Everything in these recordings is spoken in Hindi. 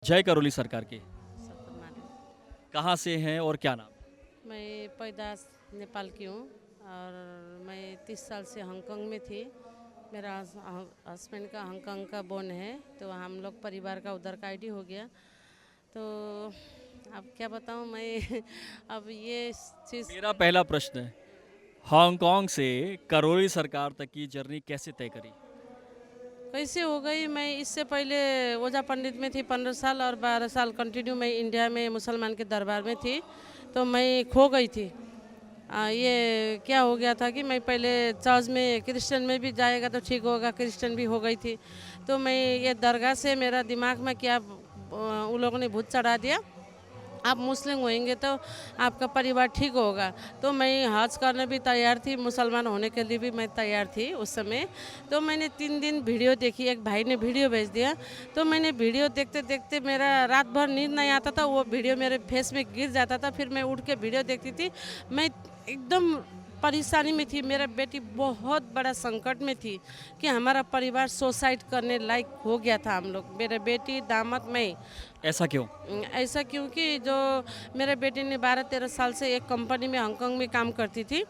जय करौली सरकार की। सत्यनारायण। कहाँ से हैं और क्या नाम? मैं पैदाश नेपाल की हूँ और मैं 30 साल से हांगकांग में थी। मेरा हस्बैंड का हांगकांग का बोन है, तो हम लोग परिवार का उधर का आईडी हो गया। तो अब क्या बताऊँ मैं अब ये चीज़ मेरा पहला प्रश्न है, हांगकांग से करौली सरकार तक की जर्नी कैसे तय करी? कैसे हो गई। मैं इससे पहले ओझा पंडित में थी 15 साल और 12 साल कंटिन्यू मैं इंडिया में मुसलमान के दरबार में थी। तो मैं खो गई थी। ये क्या हो गया था कि मैं पहले चर्च में क्रिश्चियन में भी जाएगा तो ठीक होगा, क्रिश्चियन भी हो गई थी। तो मैं ये दरगाह से मेरा दिमाग में क्या उन लोगों ने भूत चढ़ा दिया, आप मुस्लिम होंगे तो आपका परिवार ठीक होगा। तो मैं हज करने भी तैयार थी, मुसलमान होने के लिए भी मैं तैयार थी उस समय। तो मैंने 3 दिन वीडियो देखी, एक भाई ने वीडियो भेज दिया। तो मैंने वीडियो देखते देखते मेरा रात भर नींद नहीं आता था, वो वीडियो मेरे फेस में गिर जाता था। फिर मैं उठ के वीडियो देखती थी। मैं एकदम परेशानी में थी। मेरा बेटी बहुत बड़ा संकट में थी कि हमारा परिवार सुसाइड करने लायक हो गया था। हम लोग, मेरे बेटी, दामाद, मैं। ऐसा क्यों? ऐसा क्योंकि जो मेरे बेटे ने 12-13 साल से एक कंपनी में हांगकांग में काम करती थी,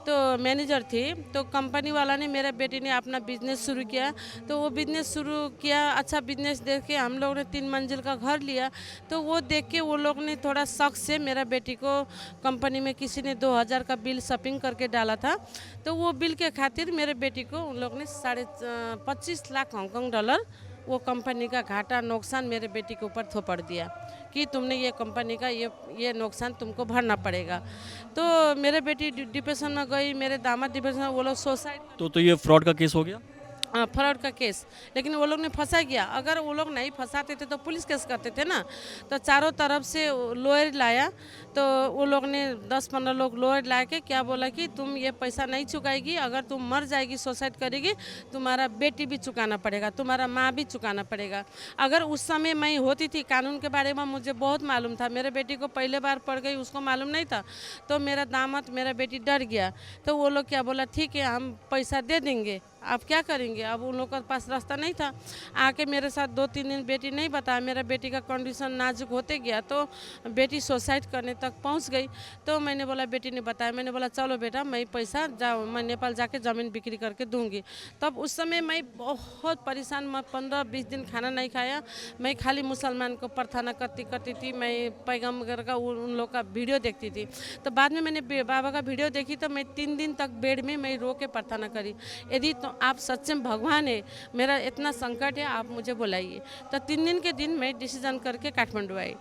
तो मैनेजर थी। तो कंपनी वाला ने, मेरे बेटे ने अपना बिजनेस शुरू किया। तो वो बिजनेस शुरू किया, अच्छा बिजनेस देख के हम लोग ने 3 मंजिल का घर लिया। तो वो देख के वो लोग ने थोड़ा शक से मेरा बेटी को कंपनी में किसी ने 2000 का बिल शॉपिंग करके डाला था। तो वो बिल के खातिर मेरे बेटी को उन लोग ने 25 लाख हांगकांग डॉलर वो कंपनी का घाटा नुकसान मेरे बेटी के ऊपर थोपड़ दिया कि तुमने ये कंपनी का ये नुकसान तुमको भरना पड़ेगा। तो मेरे बेटी डिप्रेशन में गई, मेरे दामाद डिप्रेशन में, वो लोग सुसाइड। तो ये फ्रॉड का केस हो गया? फ्रॉड का केस, लेकिन वो लोग ने फंसा गया। अगर वो लोग नहीं फंसाते थे तो पुलिस केस करते थे ना। तो चारों तरफ से लॉयर लाया। तो वो लोग ने 10-15 लोग लॉयर ला के क्या बोला कि तुम ये पैसा नहीं चुकाएगी, अगर तुम मर जाएगी, सुसाइड करेगी, तुम्हारा बेटी भी चुकाना पड़ेगा, तुम्हारा माँ भी चुकाना पड़ेगा। अगर उस समय मैं होती थी, कानून के बारे में मुझे बहुत मालूम था। मेरे बेटी को पहले बार पड़ गई, उसको मालूम नहीं था। तो मेरा दामाद, मेरा बेटी डर गया। तो वो लोग क्या बोला, ठीक है हम पैसा दे देंगे, आप क्या करेंगे। अब उन लोग के पास रास्ता नहीं था। आके मेरे साथ 2-3 दिन बेटी नहीं बताया। मेरा बेटी का कंडीशन नाजुक होते गया तो बेटी सुसाइड करने तक पहुंच गई। तो मैंने बोला, बेटी ने बताया, मैंने बोला चलो बेटा मैं पैसा जाओ, मैं नेपाल जाके ज़मीन बिक्री करके दूंगी। तब उस समय मैं बहुत परेशान, मैं 15-20 दिन खाना नहीं खाया। मैं खाली मुसलमान को प्रार्थना करती थी। मैं पैगम्बर का उन लोग का वीडियो देखती थी। तो बाद में मैंने बाबा का वीडियो देखी तो मैं 3 दिन तक बेड में मैं रो के प्रार्थना करी, यदि तो आप सच्चे भगवान है, मेरा इतना संकट है, आप मुझे बुलाइए। तो 3 दिन के दिन मैं डिसीजन करके काठमांडू आई।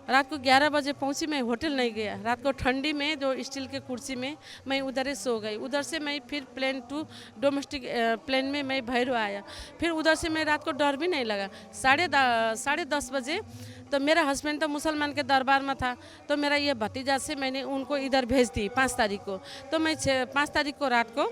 रात को 11 बजे पहुंची। मैं होटल नहीं गया। रात को ठंडी में जो स्टील के कुर्सी में मैं उधर ही सो गई। उधर से मैं फिर प्लेन टू डोमेस्टिक प्लेन में मैं भैरव आया। फिर उधर से मैं रात को डर भी नहीं लगा। 10:30 बजे तो मेरा हस्बैंड तो मुसलमान के दरबार में था। तो मेरा ये भतीजा से मैंने उनको इधर भेज दी 5 तारीख को। तो मैं 5 तारीख को रात को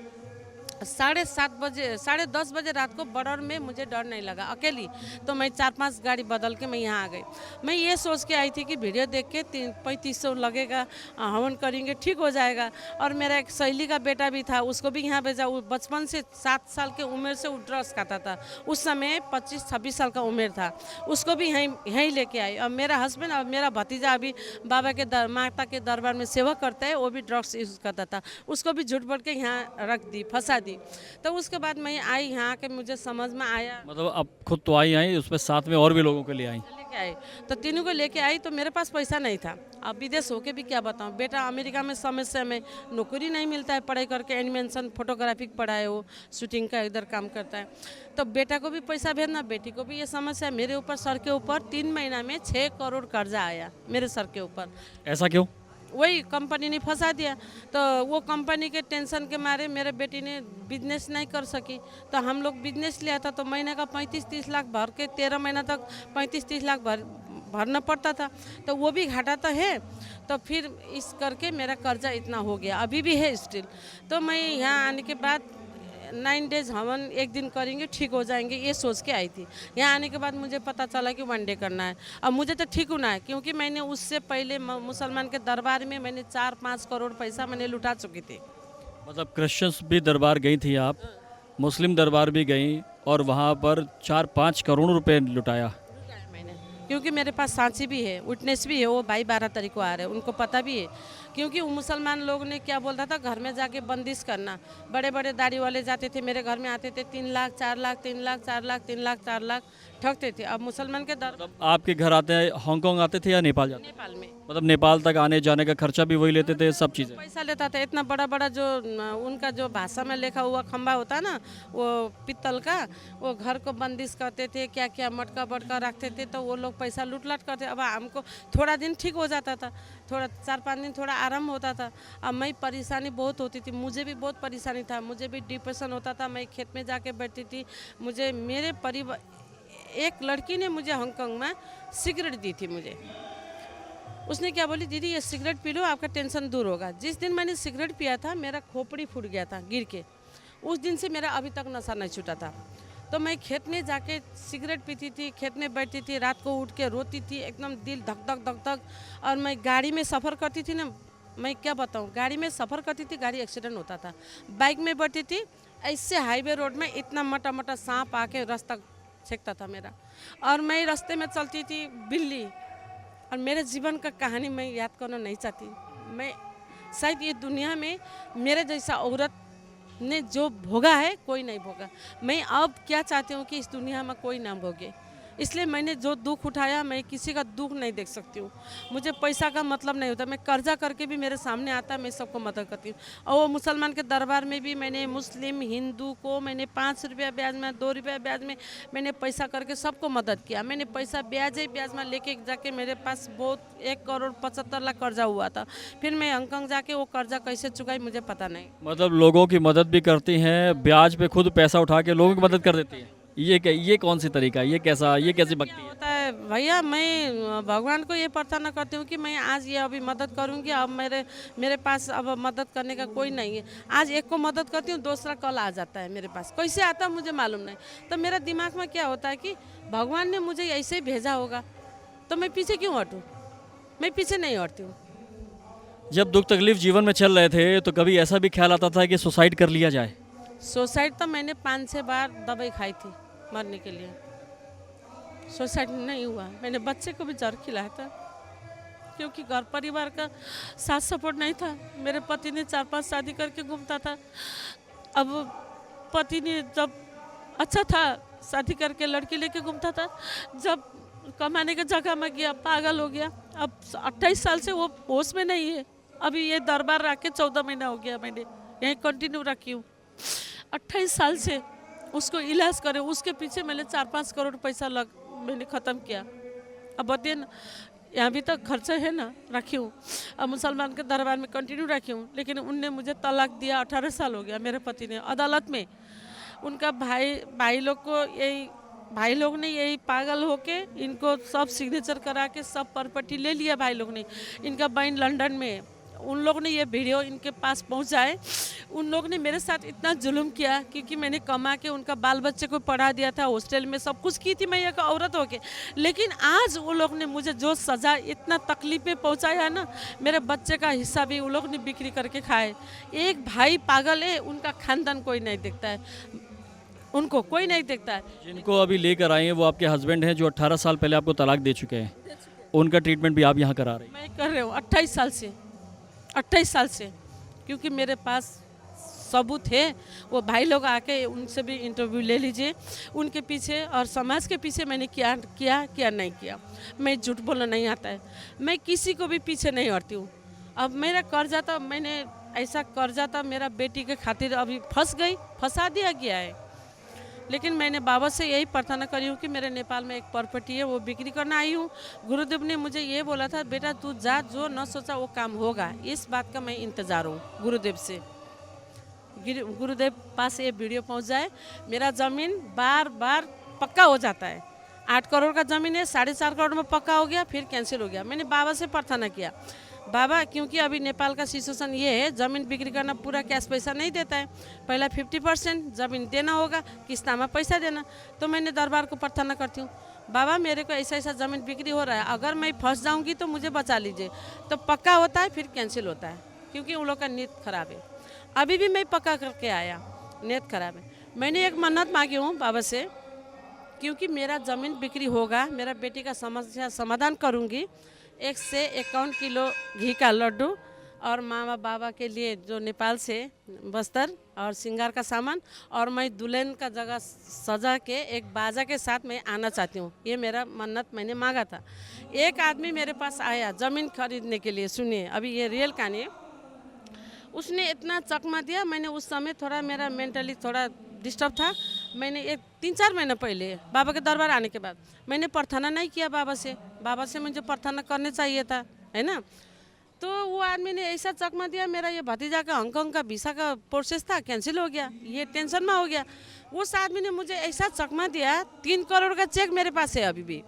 10:30 बजे रात को बॉर्डर में मुझे डर नहीं लगा अकेली। तो मैं 4-5 गाड़ी बदल के मैं यहाँ आ गई। मैं ये सोच के आई थी कि वीडियो देख के 3500 लगेगा, हवन करेंगे, ठीक हो जाएगा। और मेरा एक सहेली का बेटा भी था, उसको भी यहाँ भेजा। वो बचपन से 7 साल के उम्र से वो ड्रग्स खाता था। उस समय 25-26 साल का उम्र था। उसको भी यहीं लेके आई। और मेरा हस्बैंड और मेरा भतीजा अभी बाबा के माता के दरबार में सेवा करता है, वो भी ड्रग्स यूज़ करता था। उसको भी झूठ बोल के यहाँ रख दी, फंसा दी। तो उसके बाद मैं आई यहाँ के, मुझे समझ में आया। मतलब अब खुद तो आई उसमें साथ में और भी लोगों को ले आई? लेके आई तो तीनों को लेके आई। तो मेरे पास पैसा नहीं था। अब विदेश होके भी क्या बताऊँ, बेटा अमेरिका में समस्या में नौकरी नहीं मिलता है, पढ़ाई करके एनिमेशन फोटोग्राफी पढ़ा है, वो शूटिंग का इधर काम करता है। तो बेटा को भी पैसा भेजना, बेटी को भी ये समस्या। मेरे ऊपर, सर के ऊपर 3 महीना में 6 करोड़ कर्जा आया मेरे सर के ऊपर। ऐसा क्यों? वही कंपनी ने फंसा दिया। तो वो कंपनी के टेंशन के मारे मेरे बेटी ने बिजनेस नहीं कर सकी। तो हम लोग बिजनेस लिया था, तो महीने का 35-30 लाख भर के 13 महीना तक 35-30 लाख भरना पड़ता था। तो वो भी घाटा तो है। तो फिर इस करके मेरा कर्जा इतना हो गया, अभी भी है स्टिल। तो मैं यहाँ आने के बाद 9 डेज हवन एक दिन करेंगे, ठीक हो जाएंगे, ये सोच के आई थी। यहाँ आने के बाद मुझे पता चला कि 1 डे करना है। अब मुझे तो ठीक होना है, क्योंकि मैंने उससे पहले मुसलमान के दरबार में मैंने 4-5 करोड़ पैसा मैंने लुटा चुकी थी। मतलब क्रिश्चियंस भी दरबार गई थी आप, मुस्लिम दरबार भी गई और वहाँ पर 4-5 करोड़ रुपए लुटाया। लुटाया मैंने। क्योंकि मेरे पास सांची भी है, विटनेस भी है, वो भाई 12 तारीख को आ रहे हैं, उनको पता भी है। क्योंकि वो मुसलमान लोग ने क्या बोलता था, घर में जाके बंदिश करना। बड़े बड़े दाढ़ी वाले जाते थे मेरे घर में, आते थे 3 लाख 4 लाख 3 लाख 4 लाख 3 लाख 4 लाख ठगते थे। अब मुसलमान के दर मतलब आपके घर आते हैं, हांगकांग आते थे या नेपाल जाते थे? नेपाल में मतलब नेपाल तक आने जाने का खर्चा भी वही लेते थे, सब चीज़ें? पैसा लेता था। इतना बड़ा बड़ा जो उनका जो भाषा में लिखा हुआ खंबा होता है ना, वो पित्तल का, वो घर को बंदिश करते थे, क्या क्या मटका बटका रखते थे, तो वो लोग पैसा लूट लाट करते। अब हमको थोड़ा दिन ठीक हो जाता था, थोड़ा 4-5 दिन थोड़ा आराम होता था। अब मैं परेशानी बहुत होती थी, मुझे भी बहुत परेशानी था, मुझे भी डिप्रेशन होता था। मैं खेत में जाके बैठती थी। मुझे मेरे परिवार, एक लड़की ने मुझे हांगकांग में सिगरेट दी थी मुझे। उसने क्या बोली, दीदी ये सिगरेट पी लो, आपका टेंशन दूर होगा। जिस दिन मैंने सिगरेट पिया था, मेरा खोपड़ी फूट गया था गिर के। उस दिन से मेरा अभी तक नशा नहीं छूटा था। तो मैं खेत में जाके सिगरेट पीती थी, खेत में बैठती थी, रात को उठ के रोती थी, एकदम दिल धक धक धक धक। और मैं गाड़ी में सफ़र करती थी ना, मैं क्या बताऊँ, गाड़ी में सफ़र करती थी, गाड़ी एक्सीडेंट होता था। बाइक में बैठती थी, ऐसे हाईवे रोड में इतना मोटा मोटा सांप आके रास्ता छेकता था मेरा। और मैं रास्ते में चलती थी, बिल्ली। और मेरे जीवन का कहानी मैं याद करना नहीं चाहती। मैं शायद ये दुनिया में मेरे जैसा औरत ने जो भोगा है, कोई नहीं भोगा। मैं अब क्या चाहती हूँ कि इस दुनिया में कोई ना भोगे। इसलिए मैंने जो दुख उठाया, मैं किसी का दुख नहीं देख सकती हूँ। मुझे पैसा का मतलब नहीं होता, मैं कर्जा करके भी मेरे सामने आता है, मैं सबको मदद करती हूँ। और वो मुसलमान के दरबार में भी मैंने मुस्लिम हिंदू को मैंने 5 रुपया ब्याज में, 2 रुपया ब्याज में मैंने पैसा करके सबको मदद किया। मैंने पैसा ब्याज ही ब्याज में लेके जाके, मेरे पास बहुत 1 करोड़ 75 लाख कर्जा हुआ था। फिर मैं हांगकांग जाके वो कर्जा कैसे चुकाई मुझे पता नहीं। मतलब लोगों की मदद भी करती हैं, ब्याज पे खुद पैसा उठा के लोगों की मदद कर देती हैं। ये कौन सी तरीका है? ये कैसी भक्ति क्या है? होता है भैया, मैं भगवान को ये प्रार्थना करती हूँ कि मैं आज ये अभी मदद करूँगी। अब मेरे पास अब मदद करने का कोई नहीं है। आज एक को मदद करती हूँ, दूसरा कल आ जाता है मेरे पास। कैसे आता है मुझे मालूम नहीं। तो मेरा दिमाग में क्या होता है कि भगवान ने मुझे ऐसे ही भेजा होगा, तो मैं पीछे क्यों हटूँ। मैं पीछे नहीं हटती हूँ। जब दुख तकलीफ जीवन में चल रहे थे तो कभी ऐसा भी ख्याल आता था कि सुसाइड कर लिया जाए? सुसाइड तो मैंने 5-6 बार दवाई खाई थी मरने के लिए, सुसाइड नहीं हुआ। मैंने बच्चे को भी जहर खिलाया था, क्योंकि घर परिवार का साथ सपोर्ट नहीं था। मेरे पति ने 4-5 शादी करके घूमता था। अब पति ने जब अच्छा था, शादी करके लड़की लेके घूमता था, जब कमाने की जगह में गया, पागल हो गया। अब 28 साल से वो होश में नहीं है। अभी ये दरबार रख के 14 महीना हो गया, मैंने यहीं कंटिन्यू रखी हूँ। 28 साल से उसको इलाज करे, उसके पीछे मैंने 4-5 करोड़ पैसा मैंने ख़त्म किया। अब बताइए ना, यहाँ भी तो खर्चा है ना, रखी हूँ। अब मुसलमान के दरबार में कंटिन्यू रखी हूँ, लेकिन उनने मुझे तलाक दिया। 18 साल हो गया। मेरे पति ने अदालत में, उनका भाई लोग ने यही पागल होके इनको सब सिग्नेचर करा के सब प्रॉपर्टी ले लिया। भाई लोग ने, इनका बहन लंदन में है, उन लोग ने ये वीडियो इनके पास पहुंचाए। उन लोग ने मेरे साथ इतना जुल्म किया, क्योंकि मैंने कमा के उनका बाल बच्चे को पढ़ा दिया था, हॉस्टल में सब कुछ की थी मैं एक औरत होके। लेकिन आज वो लोग ने मुझे जो सज़ा, इतना तकलीफ़ें पहुंचाया है ना, मेरे बच्चे का हिस्सा भी वो लोग ने बिक्री करके खाए। एक भाई पागल है, उनका खानदान कोई नहीं देखता है, उनको कोई नहीं देखता है। जिनको अभी लेकर आए हैं वो आपके हस्बैंड हैं, जो 18 साल पहले आपको तलाक दे चुके हैं। उनका ट्रीटमेंट भी आप यहाँ करा रहे हैं? मैं कर रही हूँ 28 साल से, क्योंकि मेरे पास सबूत है। वो भाई लोग आके उनसे भी इंटरव्यू ले लीजिए, उनके पीछे और समाज के पीछे मैंने क्या नहीं किया। मैं झूठ बोलना नहीं आता है, मैं किसी को भी पीछे नहीं हटती हूँ। अब मेरा कर्जा था, मैंने ऐसा कर्जा था मेरा बेटी के खातिर, अभी फंसा दिया गया है। लेकिन मैंने बाबा से यही प्रार्थना करी हूँ कि मेरे नेपाल में एक प्रॉपर्टी है, वो बिक्री करना आई हूँ। गुरुदेव ने मुझे ये बोला था, बेटा तू जा, जो न सोचा वो काम होगा। इस बात का मैं इंतज़ार हूँ गुरुदेव से। गुरुदेव पास ये वीडियो पहुँच जाए, मेरा ज़मीन बार पक्का हो जाता है। 8 करोड़ का ज़मीन है, 4.5 करोड़ में पक्का हो गया, फिर कैंसिल हो गया। मैंने बाबा से प्रार्थना किया, बाबा क्योंकि अभी नेपाल का सिचुएशन ये है, ज़मीन बिक्री करना पूरा कैश पैसा नहीं देता है, पहला 50% ज़मीन देना होगा, किस्ता में पैसा देना। तो मैंने दरबार को प्रार्थना करती हूँ, बाबा मेरे को ऐसा ज़मीन बिक्री हो रहा है, अगर मैं फंस जाऊँगी तो मुझे बचा लीजिए। तो पक्का होता है, फिर कैंसिल होता है, क्योंकि उन लोग का नीयत खराब है। अभी भी मैं पक्का करके आया, नीयत खराब है। मैंने एक मन्नत मांगी हूँ बाबा से क्योंकि मेरा ज़मीन बिक्री होगा, मेरा बेटी का समस्या समाधान करूँगी। 1 से 51 किलो घी का लड्डू और मामा बाबा के लिए जो नेपाल से बस्तर और श्रृंगार का सामान, और मैं दुल्हन का जगह सजा के एक बाजा के साथ मैं आना चाहती हूँ। ये मेरा मन्नत मैंने मांगा था। एक आदमी मेरे पास आया ज़मीन खरीदने के लिए, सुनिए अभी ये रियल कहानी है। उसने इतना चकमा दिया, मैंने उस समय थोड़ा मेरा मेंटली थोड़ा डिस्टर्ब था। मैंने एक 3-4 महीने पहले बाबा के दरबार आने के बाद मैंने प्रार्थना नहीं किया बाबा से मुझे प्रार्थना करने चाहिए था, है ना। तो वो आदमी ने ऐसा चकमा दिया, मेरा ये भतीजा का हांगकांग का वीसा का प्रोसेस था, कैंसिल हो गया, ये टेंशन में हो गया। उस आदमी ने मुझे ऐसा चकमा दिया, 3 करोड़ का चेक मेरे पास है अभी भी।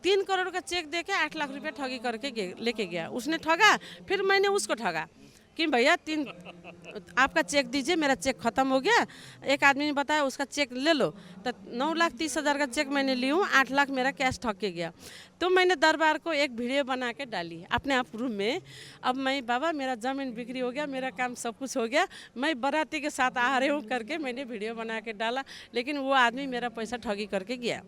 3 करोड़ का चेक दे के 8 लाख रुपये ठगी करके लेके गया। उसने ठगा, फिर मैंने उसको ठगा कि भैया 3 आपका चेक दीजिए, मेरा चेक ख़त्म हो गया। एक आदमी ने बताया उसका चेक ले लो, तो 9,30,000 का चेक मैंने ली हूँ, 8 लाख मेरा कैश ठग के गया। तो मैंने दरबार को एक वीडियो बना के डाली अपने आप रूम में। अब मैं बाबा मेरा ज़मीन बिक्री हो गया, मेरा काम सब कुछ हो गया, मैं बाराती के साथ आ रही हूँ करके मैंने वीडियो बना के डाला। लेकिन वो आदमी मेरा पैसा ठगी करके गया।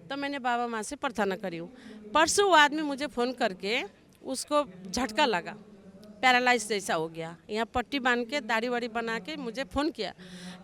तो मैंने बाबा माँ से प्रार्थना करी हूँ। परसों वो आदमी मुझे फ़ोन करके, उसको झटका लगा, पैरालाइज जैसा हो गया, यहाँ पट्टी बांध के दाढ़ी वाड़ी बना के मुझे फ़ोन किया।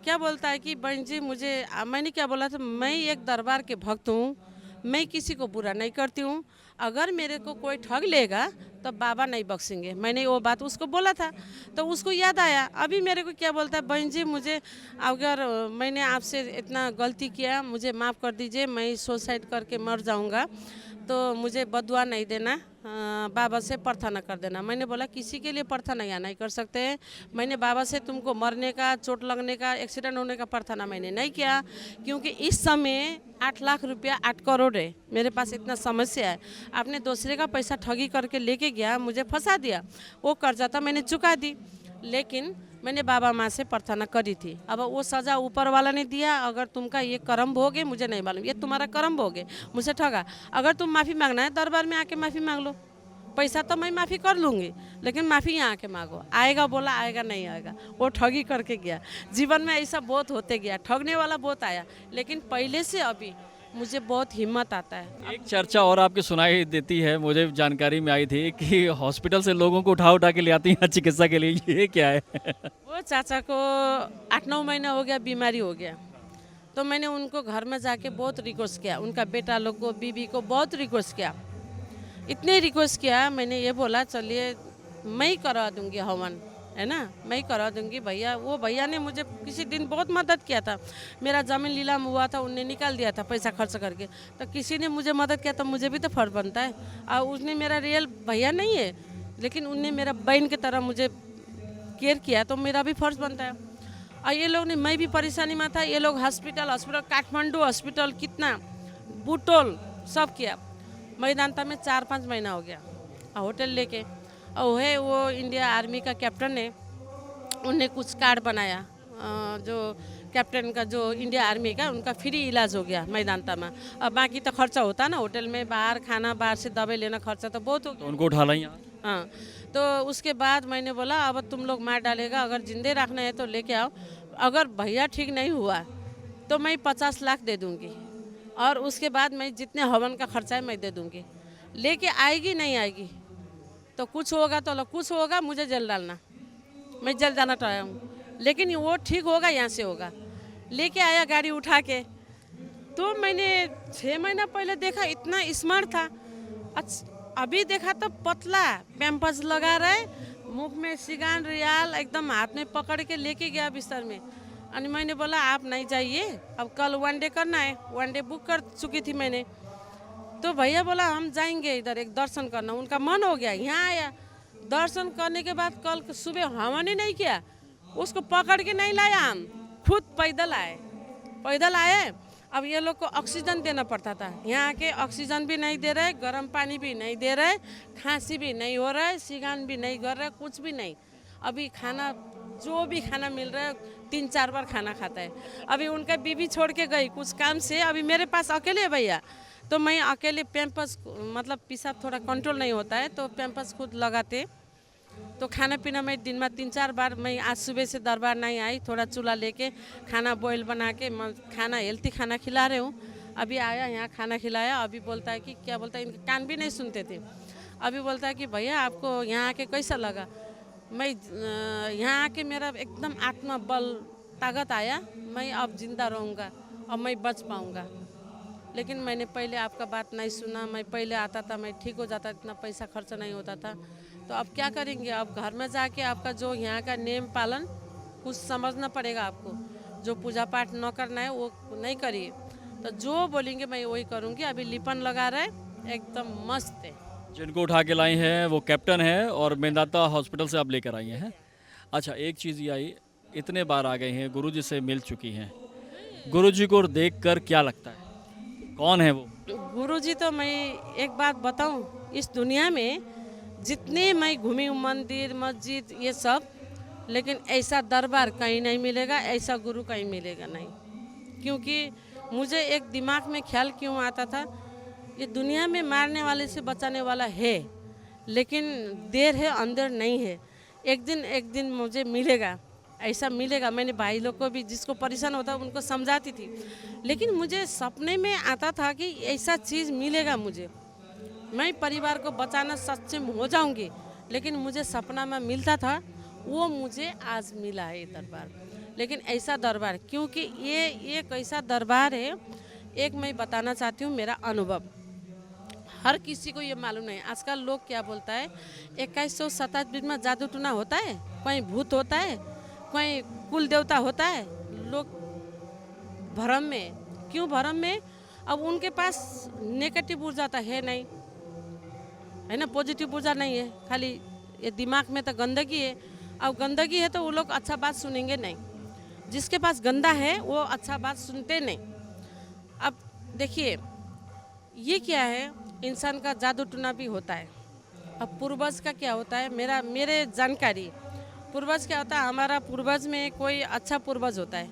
क्या बोलता है कि बहन जी मैंने क्या बोला था, मैं एक दरबार के भक्त हूँ, मैं किसी को बुरा नहीं करती हूँ, अगर मेरे को कोई ठग लेगा तो बाबा नहीं बख्शेंगे। मैंने वो बात उसको बोला था। तो उसको याद आया, अभी मेरे को क्या बोलता है, बहन जी मुझे अगर मैंने आपसे इतना गलती किया, मुझे माफ़ कर दीजिए, मैं सुसाइड करके मर जाऊँगा, तो मुझे बदुआ नहीं देना, बाबा से प्रार्थना कर देना। मैंने बोला किसी के लिए प्रार्थना यहाँ नहीं कर सकते हैं। मैंने बाबा से तुमको मरने का, चोट लगने का, एक्सीडेंट होने का प्रार्थना मैंने नहीं किया, क्योंकि इस समय 8 लाख रुपया 8 करोड़ है मेरे पास, इतना समस्या है। आपने दूसरे का पैसा ठगी करके लेके गया, मुझे फंसा दिया, वो कर्जा था मैंने चुका दी। लेकिन मैंने बाबा माँ से प्रार्थना करी थी। अब वो सज़ा ऊपर वाला ने दिया, अगर तुमका ये कर्म भोग है, मुझे नहीं मालूम, ये तुम्हारा कर्म भोग है, मुझे ठगा। अगर तुम माफ़ी मांगना है दरबार में आके माफ़ी मांग लो, पैसा तो मैं माफ़ी कर लूँगी, लेकिन माफ़ी यहाँ आके मांगो। आएगा बोला, आएगा नहीं आएगा, वो ठगी करके गया। जीवन में ऐसा बहुत होते गया, ठगने वाला बहुत आया, लेकिन पहले से अभी मुझे बहुत हिम्मत आता है। एक चर्चा और आपकी सुनाई देती है, मुझे जानकारी में आई थी कि हॉस्पिटल से लोगों को उठा के ले आती हैं चिकित्सा के लिए, ये क्या है? वो चाचा को 8-9 महीना हो गया, बीमारी हो गया, तो मैंने उनको घर में जाके बहुत रिक्वेस्ट किया, उनका बेटा लोग को, बीबी को बहुत रिक्वेस्ट किया। इतने रिक्वेस्ट किया, मैंने ये बोला चलिए मैं ही करवा दूंगी हवन, है ना, मैं ही करवा दूंगी भैया। वो भैया ने मुझे किसी दिन बहुत मदद किया था, मेरा ज़मीन लीलाम हुआ था, उनने निकाल दिया था पैसा खर्च करके, तो किसी ने मुझे मदद किया, तो मुझे भी तो फर्ज बनता है। और उसने मेरा रियल भैया नहीं है, लेकिन उनने मेरा बहन की तरह मुझे केयर किया, तो मेरा भी फर्ज बनता है। और ये लोग ने, मैं भी परेशानी में था, ये लोग हॉस्पिटल काठमांडू हॉस्पिटल, कितना बुटोल सब किया। मैदानता में 4-5 महीना हो गया होटल लेके। और है वो इंडिया आर्मी का कैप्टन है, उनने कुछ कार्ड बनाया, जो कैप्टन का जो इंडिया आर्मी का, उनका फ्री इलाज हो गया मैदानता में। अब बाकी तो खर्चा होता ना होटल में, बाहर खाना, बाहर से दवाई लेना, खर्चा तो बहुत हो गया। तो उनको उठा लाई यहाँ? हाँ, तो उसके बाद मैंने बोला अब तुम लोग मार डालेगा, अगर जिंदे रखना है तो लेके आओ, अगर भैया ठीक नहीं हुआ तो मैं 50 लाख दे दूँगी, और उसके बाद मैं जितने हवन का खर्चा है मैं दे दूँगी। लेके आएगी नहीं आएगी तो कुछ होगा तो कुछ होगा, मुझे जेल डालना, मैं जेल जाना चाहता हूँ, लेकिन वो ठीक होगा, यहाँ से होगा। लेके आया गाड़ी उठा के, तो मैंने 6 महीना पहले देखा इतना स्मार्ट था, अभी देखा तो पतला, पैम्पर्स लगा रहे, मुख में सिगान रियाल एकदम हाथ में पकड़ के लेके गया बिस्तर में। और मैंने बोला आप नहीं जाइए, अब कल 1 डे करना है, 1 डे बुक कर चुकी थी मैंने। तो भैया बोला हम जाएंगे इधर एक दर्शन करना, उनका मन हो गया, यहाँ आया। दर्शन करने के बाद कल सुबह हवन ही नहीं किया, उसको पकड़ के नहीं लाया, हम खुद पैदल आए। अब ये लोग को ऑक्सीजन देना पड़ता था, यहाँ आके ऑक्सीजन भी नहीं दे रहे, गर्म पानी भी नहीं दे रहे, खांसी भी नहीं हो रहा है, सिगान भी नहीं कर रहे, कुछ भी नहीं। अभी खाना जो भी खाना मिल रहा है 3-4 बार खाना खाता है। अभी उनका बीबी छोड़ के गई कुछ काम से, अभी मेरे पास अकेले है भैया, तो मैं अकेले पैम्पर्स, मतलब पेशाब थोड़ा कंट्रोल नहीं होता है, तो पैम्पर्स खुद लगाते। तो खाना पीना मैं दिन में 3-4 बार, मैं आज सुबह से दरबार नहीं आई, थोड़ा चूल्हा लेके खाना बॉयल बना के खाना हेल्थी खाना खिला रही हूँ। अभी आया यहाँ खाना खिलाया, अभी बोलता है कि क्या बोलता है, इनके कान भी नहीं सुनते थे। अभी बोलता है कि भैया आपको यहाँ आके कैसा लगा। मैं यहाँ आके मेरा एकदम आत्मबल ताकत आया, मैं अब जिंदा रहूँगा और मैं बच पाऊँगा। लेकिन मैंने पहले आपका बात नहीं सुना, मैं पहले आता था मैं ठीक हो जाता, इतना पैसा खर्च नहीं होता था। तो अब क्या करेंगे, अब घर में जाके आपका जो यहाँ का नियम पालन कुछ समझना पड़ेगा आपको। जो पूजा पाठ न करना है वो नहीं करिए, तो जो बोलेंगे मैं वही करूँगी। अभी लिपन लगा रहे, एकदम मस्त है। जिनको उठा के लाई हैं वो कैप्टन है और मेदांता हॉस्पिटल से आप लेकर आई हैं। अच्छा, एक चीज़ ये आई, इतने बार आ गए हैं, गुरुजी से मिल चुकी हैं, गुरुजी को देखकर क्या लगता है, कौन है वो? गुरुजी तो मैं एक बात बताऊं, इस दुनिया में जितने मैं घूमी हूं, मंदिर मस्जिद ये सब, लेकिन ऐसा दरबार कहीं नहीं मिलेगा, ऐसा गुरु कहीं मिलेगा नहीं। क्योंकि मुझे एक दिमाग में ख्याल क्यों आता था, ये दुनिया में मारने वाले से बचाने वाला है, लेकिन देर है अंदर नहीं है। एक दिन मुझे मिलेगा, ऐसा मिलेगा। मैंने भाई लोग को भी, जिसको परेशान होता उनको समझाती थी, लेकिन मुझे सपने में आता था कि ऐसा चीज़ मिलेगा मुझे, मैं परिवार को बचाना सक्षम हो जाऊंगी। लेकिन मुझे सपना में मिलता था, वो मुझे आज मिला है ये दरबार। लेकिन ऐसा दरबार, क्योंकि ये एक ऐसा दरबार है, एक मैं बताना चाहती हूँ मेरा अनुभव। हर किसी को ये मालूम नहीं। आजकल लोग क्या बोलता है, 2127 में जादू टूना होता है, कहीं भूत होता है, कहीं कुल देवता होता है। लोग भ्रम में, क्यों भ्रम में? अब उनके पास नेगेटिव ऊर्जा तो है नहीं, है ना, पॉजिटिव ऊर्जा नहीं है, खाली ये दिमाग में तो गंदगी है। अब गंदगी है तो वो लोग अच्छा बात सुनेंगे नहीं। जिसके पास गंदा है वो अच्छा बात सुनते नहीं। अब देखिए, ये क्या है, इंसान का जादू टूना भी होता है। अब पूर्वज का क्या होता है, मेरे जानकारी, पूर्वज क्या होता है, हमारा पूर्वज में कोई अच्छा पूर्वज होता है,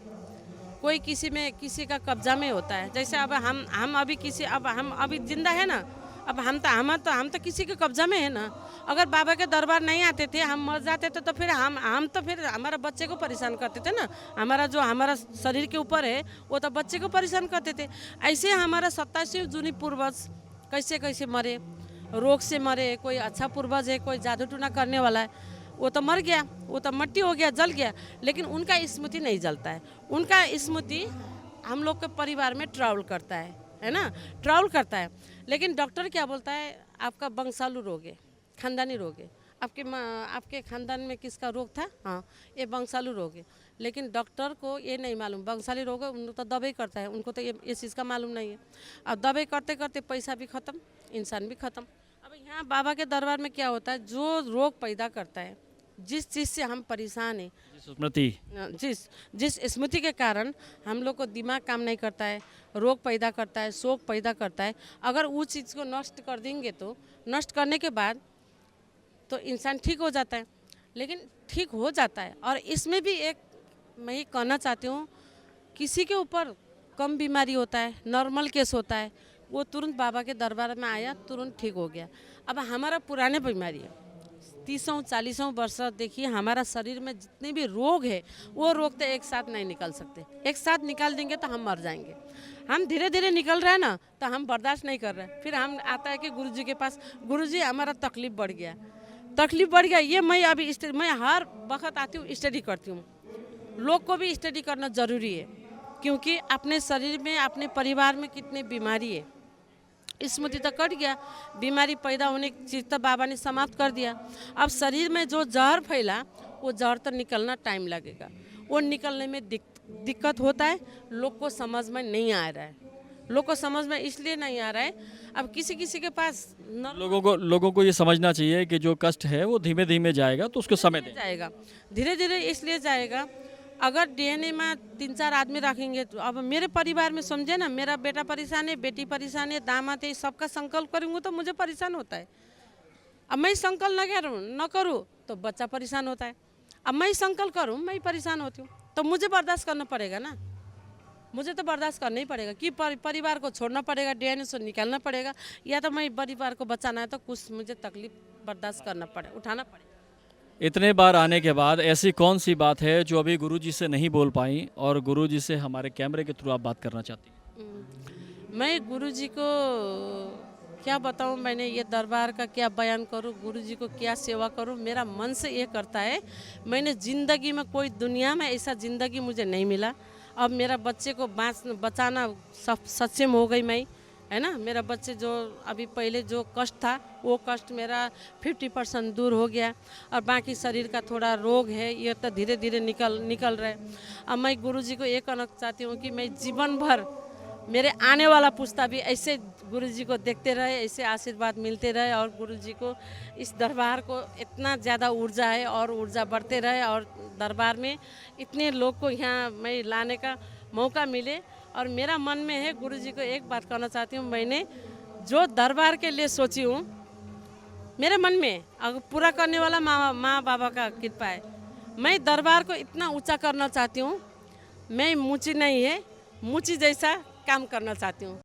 कोई किसी का कब्जा में होता है। जैसे अब हम अभी हम अभी जिंदा है ना, अब हम तो किसी के कब्जा में है ना। अगर बाबा के दरबार नहीं आते थे, हम मर जाते थे, तो फिर हम तो फिर हमारा बच्चे को परेशान करते थे ना। हमारा शरीर के ऊपर है वो तो बच्चे को परेशान करते थे। ऐसे हमारा 87 जूनी पूर्वज कैसे कैसे मरे, रोग से मरे। कोई अच्छा पूर्वज है, कोई जादू टूना करने वाला है, वो तो मर गया, वो तो मट्टी हो गया, जल गया, लेकिन उनका स्मृति नहीं जलता है। उनका स्मृति हम लोग के परिवार में ट्रैवल करता है ना, ट्रैवल करता है। लेकिन डॉक्टर क्या बोलता है, आपका वंशालू रोग है, खानदानी रोग है। आपके खानदान में किसका रोग था, हाँ ये वंशालू रोग है। लेकिन डॉक्टर को ये नहीं मालूम वंशालू रोग है, उनको तो दवाई करता है, उनको तो ये चीज़ का मालूम नहीं है। अब दवाई करते करते पैसा भी ख़त्म, इंसान भी ख़त्म। अब यहाँ बाबा के दरबार में क्या होता है, जो रोग पैदा करता है, जिस चीज़ से हम परेशान हैं, जिस स्मृति के कारण हम लोग को दिमाग काम नहीं करता है, रोग पैदा करता है, शोक पैदा करता है, अगर उस चीज़ को नष्ट कर देंगे तो नष्ट करने के बाद तो इंसान ठीक हो जाता है। लेकिन ठीक हो जाता है, और इसमें भी एक मैं ये कहना चाहती हूँ, किसी के ऊपर कम बीमारी होता है, नॉर्मल केस होता है, वो तुरंत बाबा के दरबार में आया, तुरंत ठीक हो गया। अब हमारा पुराने बीमारी है, 30-40 वर्ष, देखिए हमारा शरीर में जितने भी रोग है, वो रोग तो एक साथ नहीं निकल सकते। एक साथ निकाल देंगे तो हम मर जाएंगे। हम धीरे धीरे निकल रहे हैं ना, तो हम बर्दाश्त नहीं कर रहे। फिर हम आता है कि गुरुजी के पास, गुरुजी हमारा तकलीफ बढ़ गया, ये मैं हर वक्त आती हूँ, स्टडी करती हूँ। लोग को भी स्टडी करना ज़रूरी है, क्योंकि अपने शरीर में, अपने परिवार में कितनी बीमारी है, स्मृति तो कट गया, बीमारी पैदा होने की चीज़ तो बाबा ने समाप्त कर दिया। अब शरीर में जो जहर फैला, वो जहर तो निकलना टाइम लगेगा, वो निकलने में दिक्कत होता है। लोग को समझ में नहीं आ रहा है, लोग को समझ में इसलिए नहीं आ रहा है, अब किसी के पास लोगों को ये समझना चाहिए कि जो कष्ट है वो धीमे धीमे जाएगा, तो उसको समय दें। जाएगा, धीरे धीरे इसलिए जाएगा। अगर डीएनए में 3-4 आदमी रखेंगे तो, अब मेरे परिवार में समझे ना, मेरा बेटा परेशान है, बेटी परेशान है, दामाद है, सबका संकल्प करूँगा तो मुझे परेशान होता है। अब मैं संकल्प न करूँ तो बच्चा परेशान होता है। अब मैं संकल्प करूँ, मैं परेशान होती हूँ, तो मुझे बर्दाश्त करना पड़ेगा ना, मुझे तो बर्दाश्त करना ही पड़ेगा कि परिवार को छोड़ना पड़ेगा, डीएनए से निकालना पड़ेगा, या तो मैं परिवार को बचाना है तो कुछ मुझे तकलीफ बर्दाश्त करना पड़ेगा, उठाना पड़ेगा। इतने बार आने के बाद ऐसी कौन सी बात है जो अभी गुरुजी से नहीं बोल पाई और गुरुजी से हमारे कैमरे के थ्रू आप बात करना चाहती हैं? मैं गुरुजी को क्या बताऊं, मैंने ये दरबार का क्या बयान करूं, गुरुजी को क्या सेवा करूं, मेरा मन से ये करता है। मैंने ज़िंदगी में कोई दुनिया में ऐसा ज़िंदगी मुझे नहीं मिला। अब मेरा बच्चे को बचाना सब सक्षम हो गई मैं, है ना। मेरा बच्चे जो अभी पहले जो कष्ट था वो कष्ट मेरा 50% दूर हो गया, और बाकी शरीर का थोड़ा रोग है ये तो धीरे धीरे निकल रहा है। अब मैं गुरुजी को ये कहना चाहती हूँ कि मैं जीवन भर, मेरे आने वाला पुस्ता भी ऐसे गुरुजी को देखते रहे, ऐसे आशीर्वाद मिलते रहे, और गुरुजी को इस दरबार को इतना ज़्यादा ऊर्जा है और ऊर्जा बढ़ते रहे, और दरबार में इतने लोग को यहाँ मैं लाने का मौका मिले। और मेरा मन में है, गुरुजी को एक बात कहना चाहती हूँ, मैंने जो दरबार के लिए सोची हूँ मेरे मन में अगर पूरा करने वाला माँ बाबा का कृपा है। मैं दरबार को इतना ऊंचा करना चाहती हूँ, मैं मुची नहीं है, मुची जैसा काम करना चाहती हूँ।